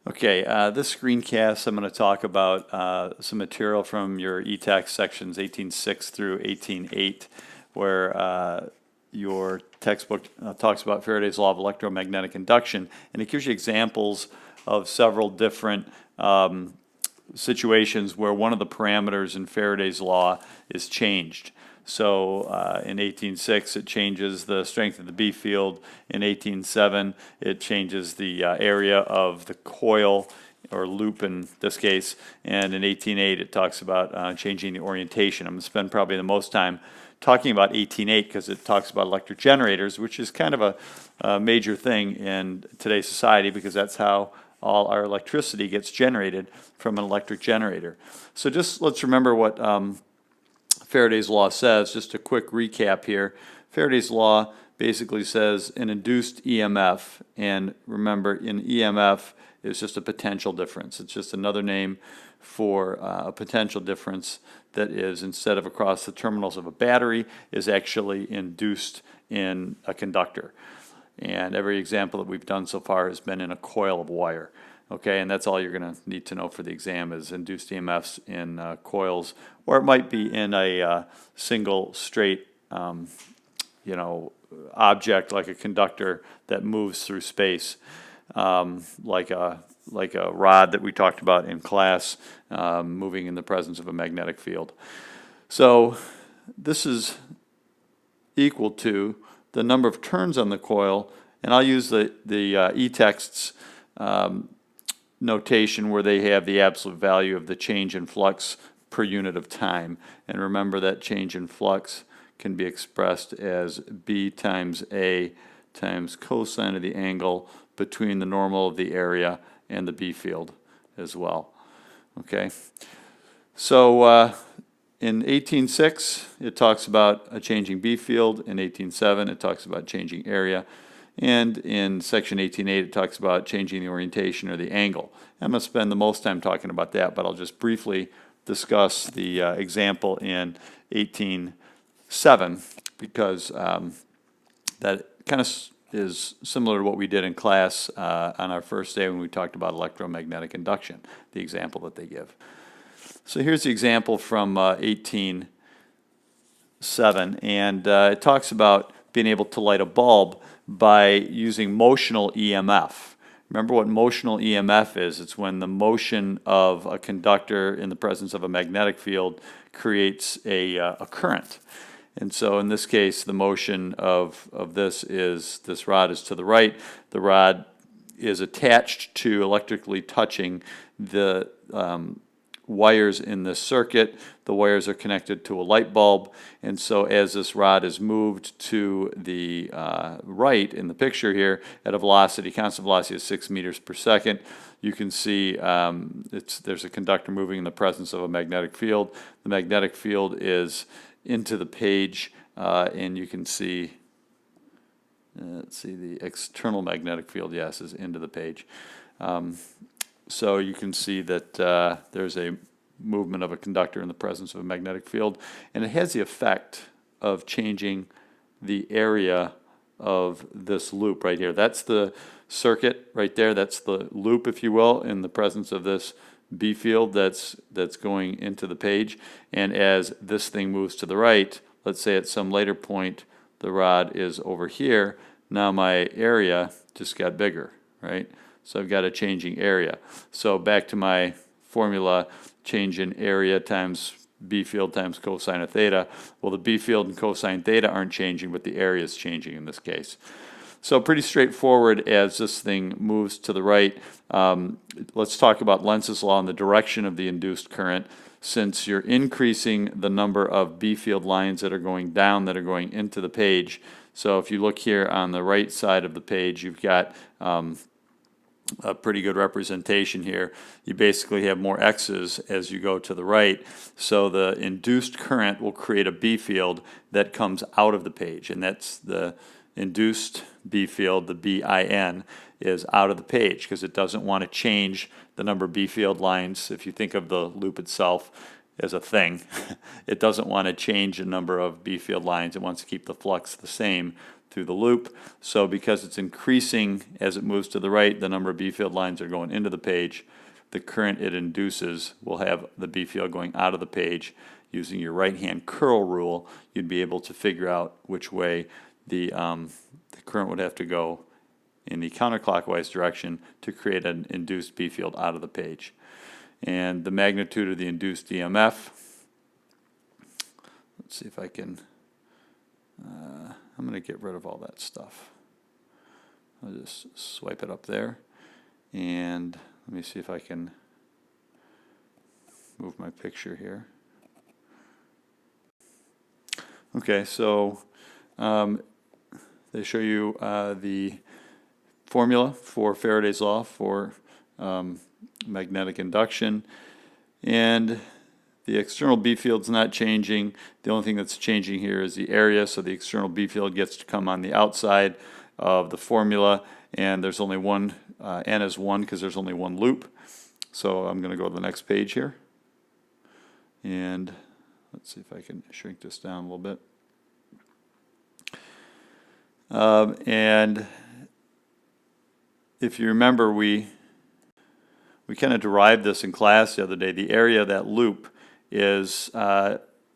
Okay, this screencast I'm going to talk about some material from your e-text sections 18.6 through 18.8, where your textbook talks about Faraday's law of electromagnetic induction, and it gives you examples of several different situations where one of the parameters in Faraday's law is changed. So in 18.6 it changes the strength of the B field. In 18.7 it changes the area of the coil or loop in this case. And in 18.8 it talks about changing the orientation. I'm going to spend probably the most time talking about 18.8 because it talks about electric generators, which is kind of a major thing in today's society because that's how all our electricity gets generated, from an electric generator. So just let's remember what Faraday's law says. Just a quick recap here. Faraday's law basically says an induced EMF, and remember, an EMF is just a potential difference. It's just another name for a potential difference that is, instead of across the terminals of a battery, is actually induced in a conductor. And every example that we've done so far has been in a coil of wire. Okay, and that's all you're going to need to know for the exam is induced EMFs in coils, or it might be in a single straight, object like a conductor that moves through space, like a rod that we talked about in class, moving in the presence of a magnetic field. So this is equal to the number of turns on the coil, and I'll use the e-texts notation where they have the absolute value of the change in flux per unit of time. And remember that change in flux can be expressed as B times A times cosine of the angle between the normal of the area and the B field as well. Okay, so in 18.6 it talks about a changing B field. In 18.7 it talks about changing area. And in section 18.8 it talks about changing the orientation or the angle. I'm going to spend the most time talking about that, but I'll just briefly discuss the example in 18.7 because that kind of is similar to what we did in class on our first day when we talked about electromagnetic induction, the example that they give. So here's the example from 18.7, and it talks about being able to light a bulb by using motional EMF. Remember what motional EMF is. It's when the motion of a conductor in the presence of a magnetic field creates a current. And so in this case, the motion of this rod is to the right. The rod is attached to electrically touching the wires in this circuit. The wires are connected to a light bulb, and so as this rod is moved to the right in the picture here at a velocity, constant velocity of 6 meters per second, you can see there's a conductor moving in the presence of a magnetic field. The magnetic field is into the page, and you can see, let's see, the external magnetic field, yes, is into the page. So you can see that there's a movement of a conductor in the presence of a magnetic field, and it has the effect of changing the area of this loop right here. That's the circuit right there. That's the loop, if you will, in the presence of this B field that's going into the page. And as this thing moves to the right, let's say at some later point the rod is over here, now my area just got bigger, right? So I've got a changing area. So back to my formula, change in area times B field times cosine of theta. Well, the B field and cosine theta aren't changing, but the area is changing in this case. So pretty straightforward as this thing moves to the right. Let's talk about Lenz's law and the direction of the induced current. Since you're increasing the number of B field lines that are going down, that are going into the page. So if you look here on the right side of the page, you've got a pretty good representation here. You basically have more X's as you go to the right, so the induced current will create a B field that comes out of the page, and that's the induced B field, the BIN, is out of the page because it doesn't want to change the number of B field lines. If you think of the loop itself, as a thing. It doesn't want to change the number of B field lines. It wants to keep the flux the same through the loop. So because it's increasing as it moves to the right, the number of B field lines are going into the page. The current it induces will have the B field going out of the page. Using your right-hand curl rule, you'd be able to figure out which way the current would have to go in the counterclockwise direction to create an induced B field out of the page. And the magnitude of the induced EMF, let's see if I can, I'm going to get rid of all that stuff. I'll just swipe it up there, and let me see if I can move my picture here. Okay, so they show you the formula for Faraday's law for magnetic induction, and the external B field's not changing. The only thing that's changing here is the area, so the external B field gets to come on the outside of the formula, and there's only one, n is 1 because there's only one loop. So I'm going to go to the next page here, and let's see if I can shrink this down a little bit. And if you remember, we kind of derived this in class the other day. The area of that loop is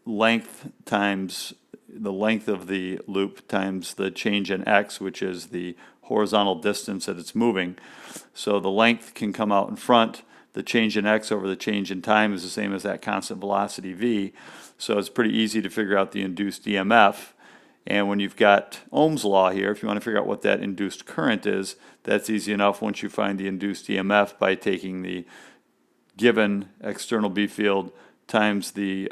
length times the length of the loop times the change in x, which is the horizontal distance that it's moving. So the length can come out in front. The change in x over the change in time is the same as that constant velocity v. So it's pretty easy to figure out the induced EMF. And when you've got Ohm's law here, if you want to figure out what that induced current is, that's easy enough once you find the induced EMF by taking the given external B field times the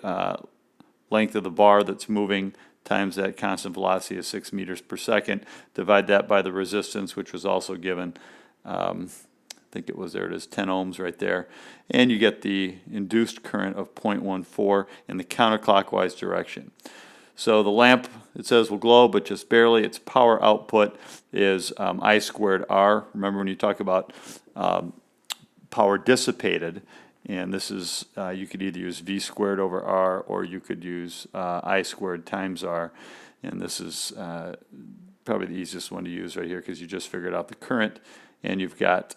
length of the bar that's moving times that constant velocity of 6 meters per second. Divide that by the resistance, which was also given. I think it was, there it is, 10 ohms right there. And you get the induced current of 0.14 in the counterclockwise direction. So the lamp, it says, will glow, but just barely. Its power output is I squared R. Remember when you talk about power dissipated, and this is, you could either use V squared over R, or you could use I squared times R. And this is probably the easiest one to use right here, because you just figured out the current, and you've got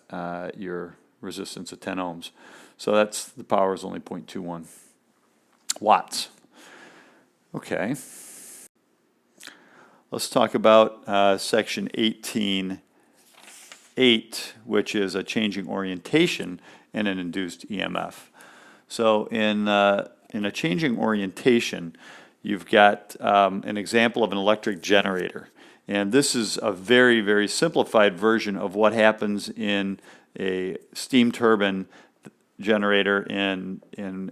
your resistance of 10 ohms. So that's, the power is only 0.21 watts. Okay, let's talk about section 18.8, which is a changing orientation and an induced EMF. So in a changing orientation, you've got an example of an electric generator. And this is a very, very simplified version of what happens in a steam turbine generator in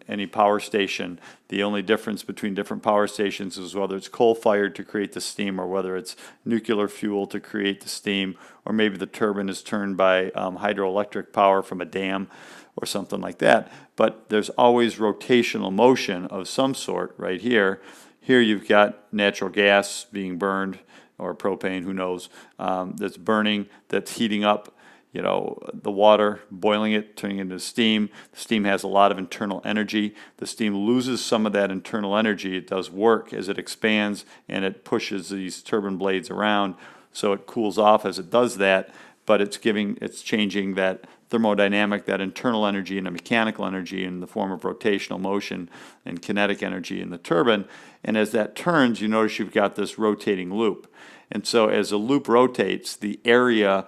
any power station. The only difference between different power stations is whether it's coal-fired to create the steam, or whether it's nuclear fuel to create the steam, or maybe the turbine is turned by hydroelectric power from a dam or something like that. But there's always rotational motion of some sort right here. Here you've got natural gas being burned, or propane, who knows, that's burning, that's heating up, you know, the water, boiling it, turning it into steam. The steam has a lot of internal energy. The steam loses some of that internal energy. It does work as it expands, and it pushes these turbine blades around, so it cools off as it does that, but it's changing that thermodynamic, that internal energy, into mechanical energy in the form of rotational motion and kinetic energy in the turbine. And as that turns, you notice you've got this rotating loop. And so as the loop rotates, the area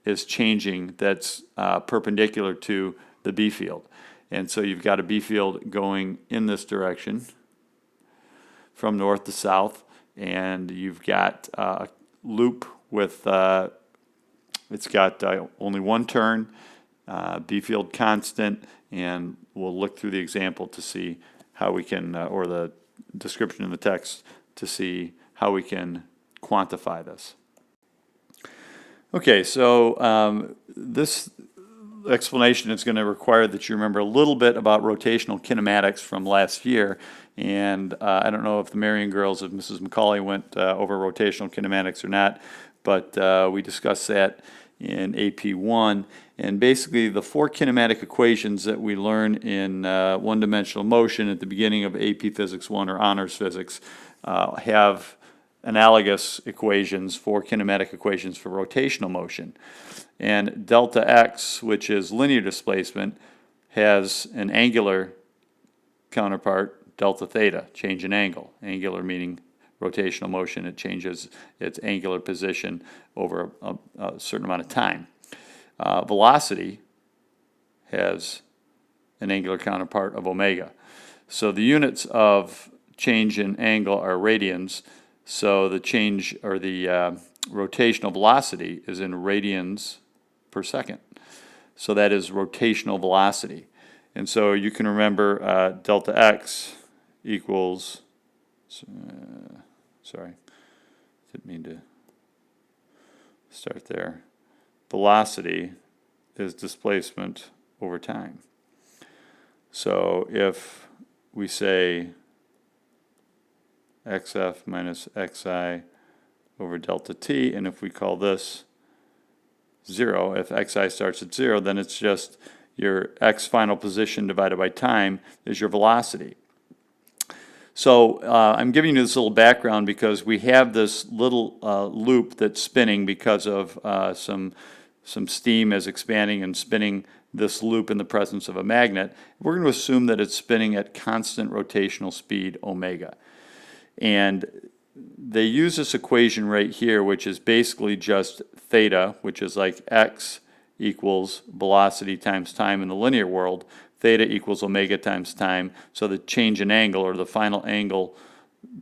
is changing that's perpendicular to the B field. And so you've got a B field going in this direction from north to south, and you've got a loop with, it's got only one turn, B field constant, and we'll look through the example to see how we can, or the description in the text, to see how we can quantify this. Okay, so this explanation is going to require that you remember a little bit about rotational kinematics from last year. And I don't know if the Marion girls of Mrs. McCauley went over rotational kinematics or not, but we discussed that in AP1. And basically the four kinematic equations that we learn in one-dimensional motion at the beginning of AP Physics 1 or Honors Physics have analogous equations, four kinematic equations for rotational motion. And delta x, which is linear displacement, has an angular counterpart, delta theta, change in angle. Angular meaning rotational motion, it changes its angular position over a certain amount of time. Velocity has an angular counterpart of omega. So the units of change in angle are radians, so the change or the rotational velocity is in radians per second. So that is rotational velocity. And so you can remember delta x equals, sorry, didn't mean to start there. Velocity is displacement over time. So if we say xf minus xi over delta t, and if we call this 0, if xi starts at 0, then it's just your x final position divided by time is your velocity. So I'm giving you this little background because we have this little loop that's spinning because of some steam is expanding and spinning this loop in the presence of a magnet. We're going to assume that it's spinning at constant rotational speed omega. And they use this equation right here, which is basically just theta, which is like x equals velocity times time in the linear world. Theta equals omega times time. So the change in angle, or the final angle,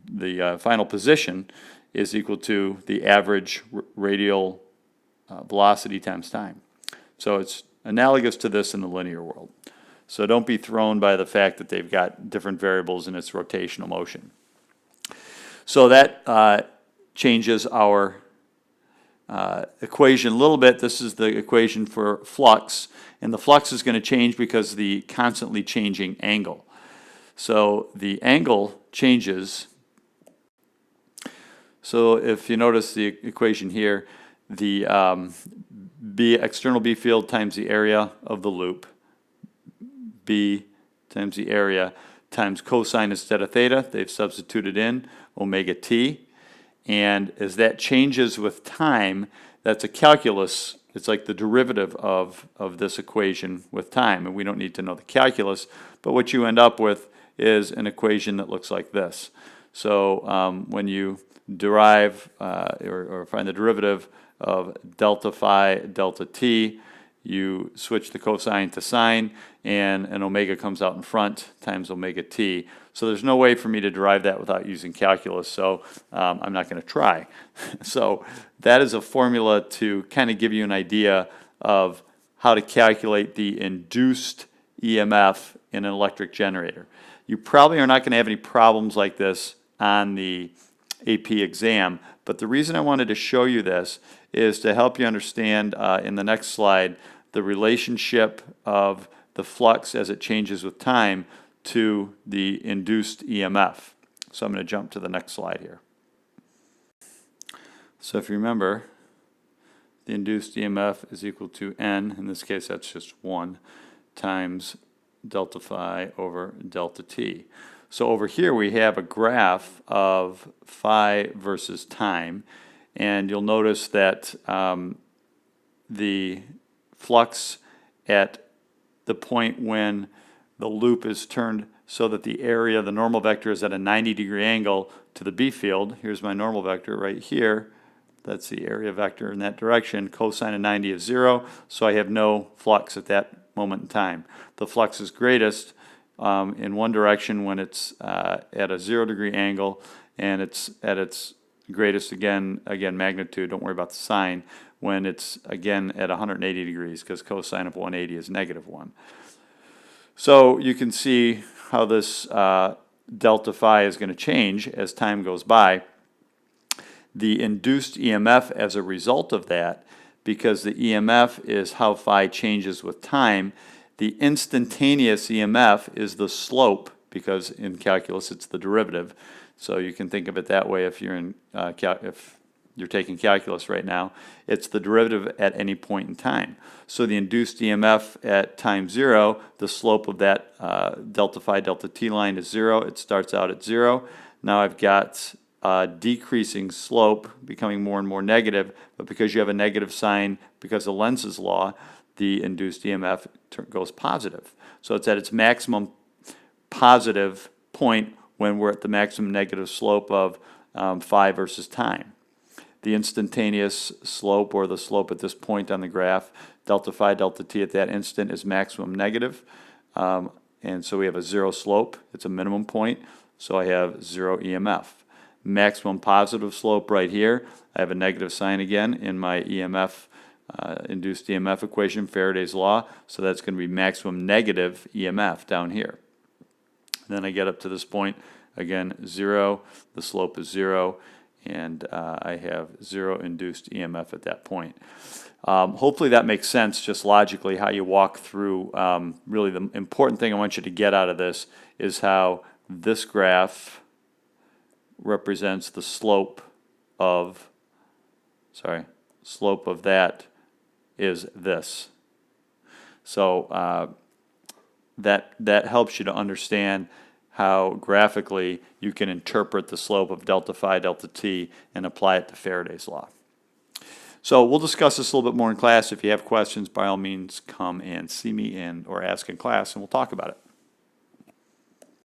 the final position, is equal to the average radial velocity times time. So it's analogous to this in the linear world. So don't be thrown by the fact that they've got different variables in its rotational motion. So that changes our equation a little bit. This is the equation for flux, and the flux is going to change because of the constantly changing angle. So the angle changes. So if you notice the equation here, the external B field times the area of the loop, B times the area times cosine instead of theta, they've substituted in omega t. And as that changes with time, that's a calculus. It's like the derivative of this equation with time. And we don't need to know the calculus, but what you end up with is an equation that looks like this. So when you derive or find the derivative of delta phi delta t, you switch the cosine to sine, and an omega comes out in front times omega t. So there's no way for me to derive that without using calculus, so I'm not going to try. So that is a formula to kind of give you an idea of how to calculate the induced EMF in an electric generator. You probably are not going to have any problems like this on the AP exam, but the reason I wanted to show you this is to help you understand in the next slide the relationship of the flux as it changes with time to the induced EMF. So I'm going to jump to the next slide here. So if you remember, the induced EMF is equal to N, in this case that's just 1, times delta phi over delta t. So over here we have a graph of phi versus time, and you'll notice that the flux at the point when the loop is turned so that the area, the normal vector, is at a 90-degree angle to the B field. Here's my normal vector right here. That's the area vector in that direction. Cosine of 90 is 0, so I have no flux at that moment in time. The flux is greatest in one direction when it's at a 0-degree angle, and it's at its greatest again magnitude, don't worry about the sign, when it's again at 180 degrees, because cosine of 180 is -1. So you can see how this delta phi is going to change as time goes by. The induced EMF as a result of that, because the EMF is how phi changes with time, the instantaneous EMF is the slope, because in calculus it's the derivative. So you can think of it that way if you're in if you're taking calculus right now, it's the derivative at any point in time. So the induced EMF at time 0, the slope of that delta phi delta t line is 0. It starts out at 0. Now I've got a decreasing slope becoming more and more negative, but because you have a negative sign because of Lenz's law, the induced EMF goes positive. So it's at its maximum positive point when we're at the maximum negative slope of phi versus time. The instantaneous slope, or the slope at this point on the graph, delta phi delta t at that instant, is maximum negative. And so we have a 0 slope. It's a minimum point, so I have 0 EMF. Maximum positive slope right here, I have a negative sign again in my EMF, induced EMF equation, Faraday's law, so that's going to be maximum negative EMF down here. Then I get up to this point, again 0, the slope is 0, and I have 0 induced EMF at that point. Hopefully that makes sense just logically how you walk through. Really the important thing I want you to get out of this is how this graph represents the slope of, slope of that is this. So that helps you to understand how graphically you can interpret the slope of delta phi delta t and apply it to Faraday's law. So we'll discuss this a little bit more in class. If you have questions, by all means come and see me or ask in class, and we'll talk about it.